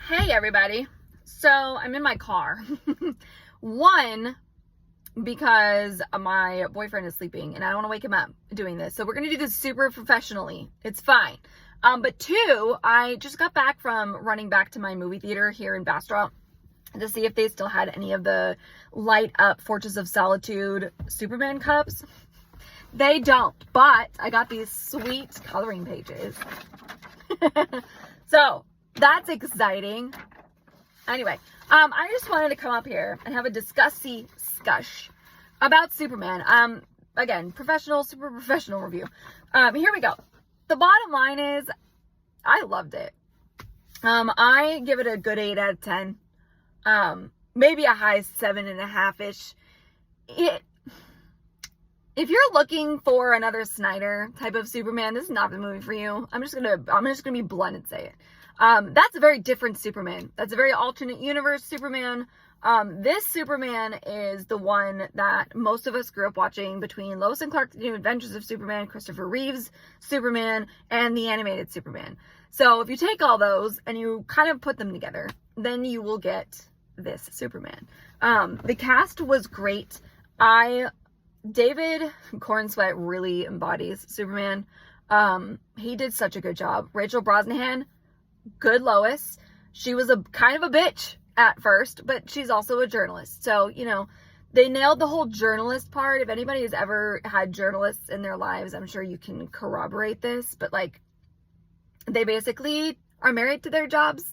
Hey everybody. So I'm in my car. One, because my boyfriend is sleeping and I don't want to wake him up doing this. So we're going to do this super professionally. It's fine. But two, I just got back from running back to my movie theater here in Bastrop to see if they still had any of the light up Fortress of Solitude Superman cups. They don't, but I got these sweet coloring pages. So that's exciting. Anyway, I just wanted to come up here and have a discuss about Superman. Again, super professional review. Here we go. The bottom line is, I loved it. I give it a good 8 out of 10. Maybe a high 7.5-ish. If you're looking for another Snyder type of Superman, this is not the movie for you. I'm just gonna be blunt and say it. That's a very different Superman. That's a very alternate universe Superman. This Superman is the one that most of us grew up watching between Lois and Clark's New Adventures of Superman, Christopher Reeve's Superman, and the animated Superman. So if you take all those and you kind of put them together, then you will get this Superman. The cast was great. David Cornsweet really embodies Superman. He did such a good job. Rachel Brosnahan, good Lois. She was a kind of a bitch at first, but she's also a journalist. So, they nailed the whole journalist part. If anybody has ever had journalists in their lives, I'm sure you can corroborate this, but they basically are married to their jobs.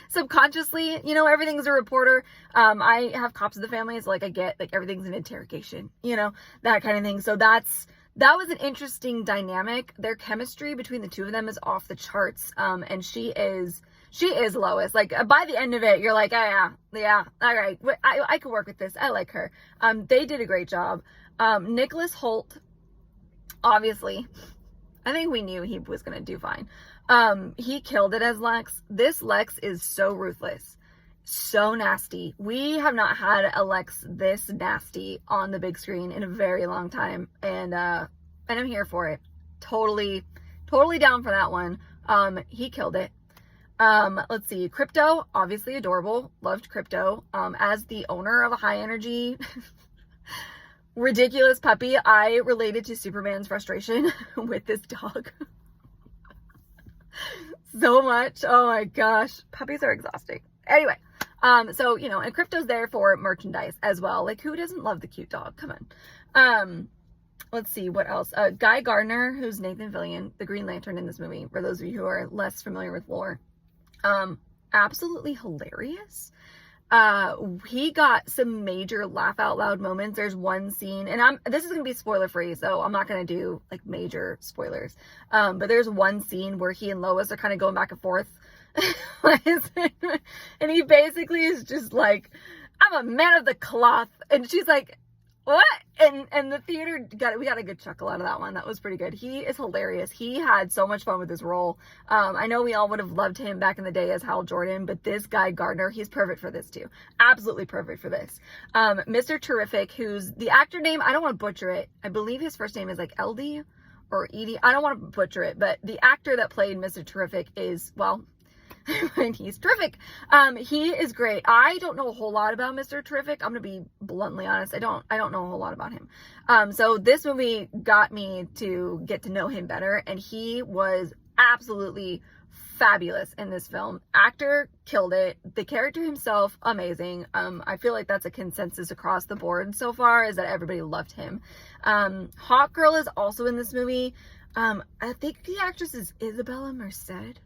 Subconsciously, everything's a reporter. I have cops in the family, so I get everything's an interrogation, that kind of thing. So that was an interesting dynamic. Their chemistry between the two of them is off the charts. And she is Lois. By the end of it, you're like, oh, yeah, all right, I could work with this. I like her. They did a great job. Nicholas Hoult, obviously, I think we knew he was going to do fine. He killed it as Lex. This Lex is so ruthless, so nasty. We have not had a Lex this nasty on the big screen in a very long time, and I'm here for it. Totally down for that one. He killed it. Let's see. Crypto, obviously adorable. Loved Crypto. As the owner of a high energy, ridiculous puppy, I related to Superman's frustration with this dog. So much. Oh my gosh. Puppies are exhausting. Anyway, so, and Crypto's there for merchandise as well. Who doesn't love the cute dog? Come on. Let's see what else. Guy Gardner, who's Nathan Fillion, the Green Lantern in this movie, for those of you who are less familiar with lore. Absolutely hilarious. He got some major laugh out loud moments. There's one scene, and this is gonna be spoiler free, so I'm not gonna do major spoilers. But there's one scene where he and Lois are kind of going back and forth, and he basically is just like, "I'm a man of the cloth," and she's like, "What?" And the theater we got a good chuckle out of that one. That was pretty good. He is hilarious. He had so much fun with his role. I know we all would have loved him back in the day as Hal Jordan, but this guy Gardner, he's perfect for this too. Absolutely perfect for this. Mr. Terrific, who's the actor name, I don't want to butcher it. I believe his first name is LD or ED. I don't want to butcher it, but the actor that played Mr. Terrific is, he's terrific. He is great. I don't know a whole lot about Mr. Terrific. I'm gonna be bluntly honest. I don't know a whole lot about him. So this movie got me to get to know him better, and he was absolutely fabulous in this film. Actor killed it. The character himself, amazing. I feel like that's a consensus across the board so far, is that everybody loved him. Hawkgirl is also in this movie. I think the actress is Isabella Merced.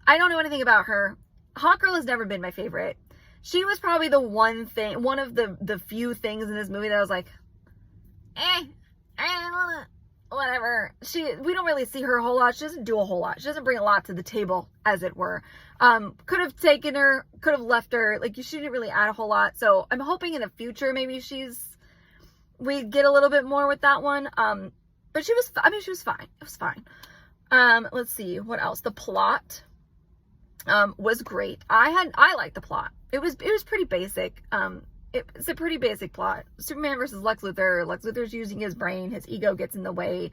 I don't know anything about her. Hawkgirl has never been my favorite. She was probably the one of the few things in this movie that I was like, whatever. We don't really see her a whole lot. She doesn't do a whole lot. She doesn't bring a lot to the table, as it were. Could have taken her, could have left her. She didn't really add a whole lot. So I'm hoping in the future maybe we get a little bit more with that one. But she was fine. It was fine. Let's see what else. The plot was great. I liked the plot. It was pretty basic. It's a pretty basic plot. Superman versus Lex Luthor. Lex Luthor's using his brain. His ego gets in the way.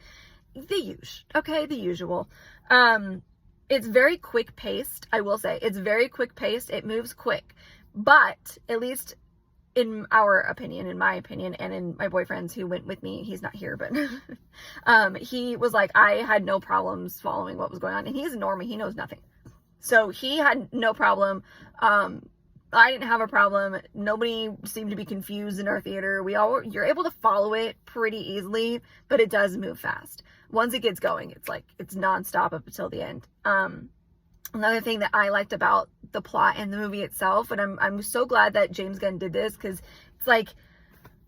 The usual. it's very quick paced. I will say it's very quick paced. It moves quick, but at least in our opinion, in my opinion, and in my boyfriend's who went with me, he's not here, but he was like, I had no problems following what was going on, and he's a normie, he knows nothing, so he had no problem. I didn't have a problem. Nobody seemed to be confused in our theater. You're able to follow it pretty easily, but it does move fast. Once it gets going, it's nonstop up until the end. Another thing that I liked about the plot and the movie itself, and I'm so glad that James Gunn did this, because it's like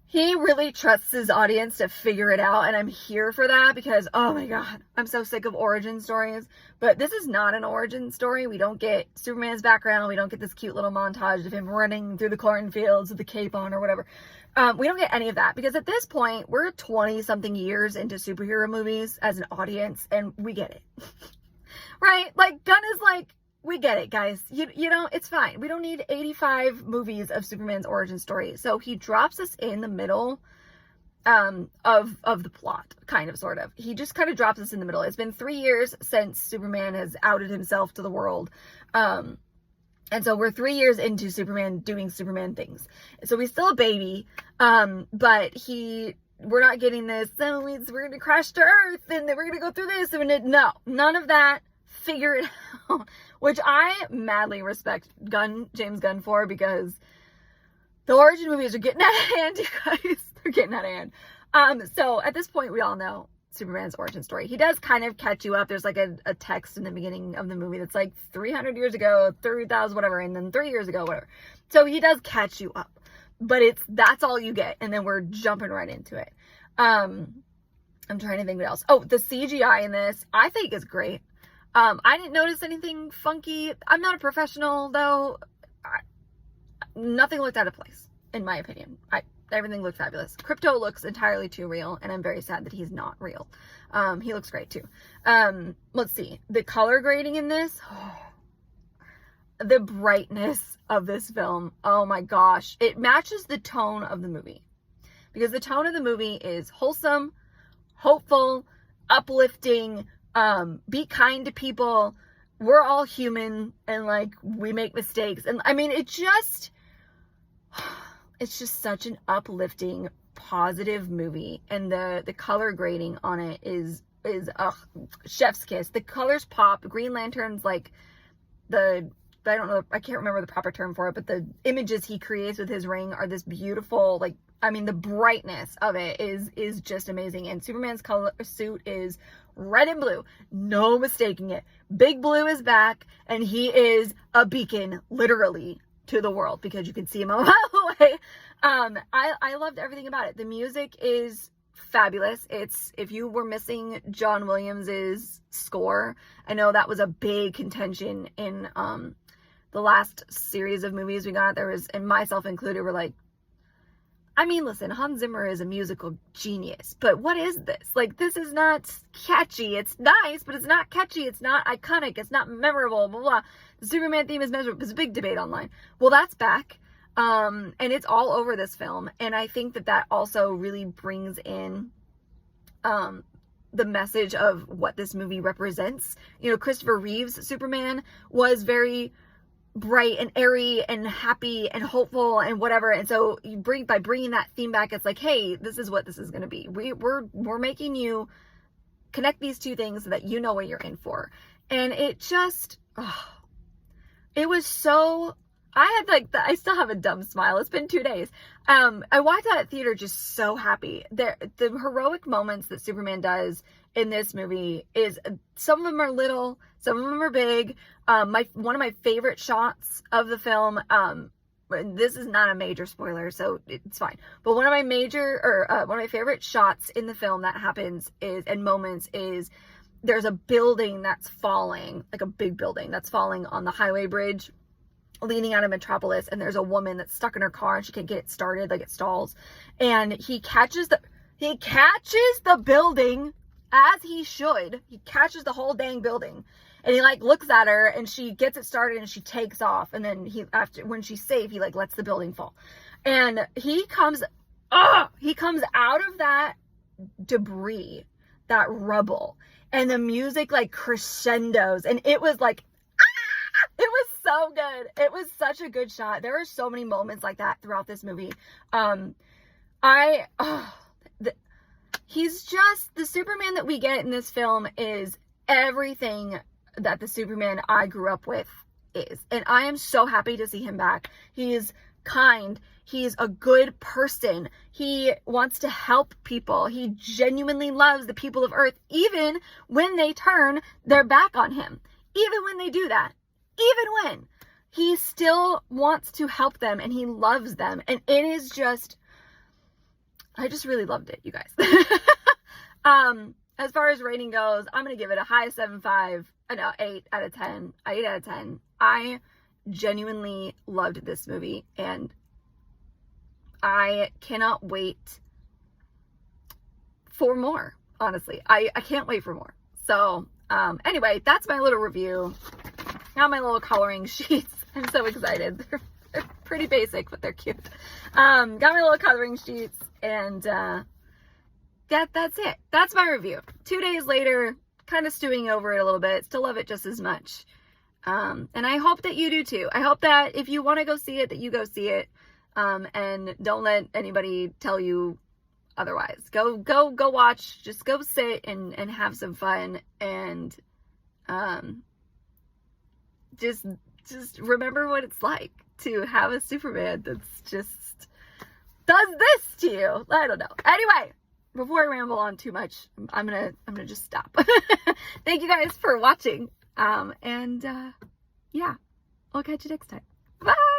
he really trusts his audience to figure it out, and I'm here for that, because oh my god, I'm so sick of origin stories. But this is not an origin story. We don't get Superman's background. We don't get this cute little montage of him running through the cornfields with the cape on or whatever. We don't get any of that, because at this point we're 20 something years into superhero movies as an audience, and we get it. Right? Like, Gunn is like, we get it, guys. You know, it's fine. We don't need 85 movies of Superman's origin story. So he drops us in the middle of the plot, kind of, sort of. He just kind of drops us in the middle. It's been 3 years since Superman has outed himself to the world. And so we're 3 years into Superman doing Superman things. So he's still a baby, but we're not getting this, so we're going to crash to Earth, and then we're going to go through this, and no, none of that. Figure it out, which I madly respect James Gunn for, because the origin movies are getting out of hand, you guys. They're getting out of hand. So at this point, we all know Superman's origin story. He does kind of catch you up. There's like a text in the beginning of the movie that's like 300 years ago, 30,000, whatever, and then 3 years ago, whatever. So he does catch you up, but that's all you get, and then we're jumping right into it. I'm trying to think what else. Oh, the CGI in this, I think, is great. I didn't notice anything funky. I'm not a professional, though. Nothing looked out of place, in my opinion. Everything looked fabulous. Crypto looks entirely too real, and I'm very sad that he's not real. He looks great, too. Let's see. The color grading in this, the brightness of this film, oh my gosh. It matches the tone of the movie. Because the tone of the movie is wholesome, hopeful, uplifting, be kind to people. We're all human, and like, we make mistakes. And I mean, it's just such an uplifting, positive movie. And the color grading on it is chef's kiss. The colors pop. Green Lantern's like I don't know, I can't remember the proper term for it, but the images he creates with his ring are this beautiful, like, I mean, the brightness of it is just amazing. And Superman's color suit is red and blue. No mistaking it. Big Blue is back, and he is a beacon, literally, to the world, because you can see him a mile away. I loved everything about it. The music is fabulous. If you were missing John Williams's score, I know that was a big contention in the last series of movies we got. There was, and myself included, were like, I mean, listen, Hans Zimmer is a musical genius, but what is this? Like, this is not catchy. It's nice, but it's not catchy. It's not iconic. It's not memorable, blah, blah. The Superman theme is memorable. There's a big debate online. Well, that's back. And it's all over this film. And I think that also really brings in, the message of what this movie represents. You know, Christopher Reeve's Superman was very bright and airy and happy and hopeful and whatever, and so by bringing that theme back, it's like, hey, this is what this is going to be. We're making you connect these two things so that you know what you're in for. And it just, it was so, I still have a dumb smile. It's been 2 days. I walked out of theater just so happy. The heroic moments that Superman does in this movie is, some of them are little, some of them are big. One of my favorite shots of the film, this is not a major spoiler, so it's fine. But one of my favorite shots in the film that happens is there's a building that's falling, like a big building that's falling on the highway bridge leaning out of Metropolis, and there's a woman that's stuck in her car and she can't get it started, like it stalls. And he catches the building, as he should. He catches the whole dang building. And he like looks at her, and she gets it started, and she takes off. And then when she's safe, he like lets the building fall. And he comes out of that debris, that rubble, and the music like crescendos, and it was like, it was so good. It was such a good shot. There are so many moments like that throughout this movie. He's just, the Superman that we get in this film is everything that the Superman I grew up with is. And I am so happy to see him back. He is kind. He's a good person. He wants to help people. He genuinely loves the people of Earth, even when they turn their back on him. Even when they do that. Even when. He still wants to help them, and he loves them. And it is just, I just really loved it, you guys. As far as rating goes, I'm going to give it a high 7.5, no, 8 out of 10. 8 out of 10. I genuinely loved this movie, and I cannot wait for more, honestly. I can't wait for more. So, anyway, that's my little review. Got my little coloring sheets. I'm so excited. They're pretty basic, but they're cute. Got my little coloring sheets, and that's it. That's my review. 2 days later, kind of stewing over it a little bit. Still love it just as much. And I hope that you do too. I hope that if you want to go see it, that you go see it. And don't let anybody tell you otherwise. Go watch. Just go sit and have some fun. And just remember what it's like to have a Superman that's just does this to you. I don't know. Anyway, before I ramble on too much, I'm gonna just stop. Thank you guys for watching. Yeah, I'll catch you next time. Bye.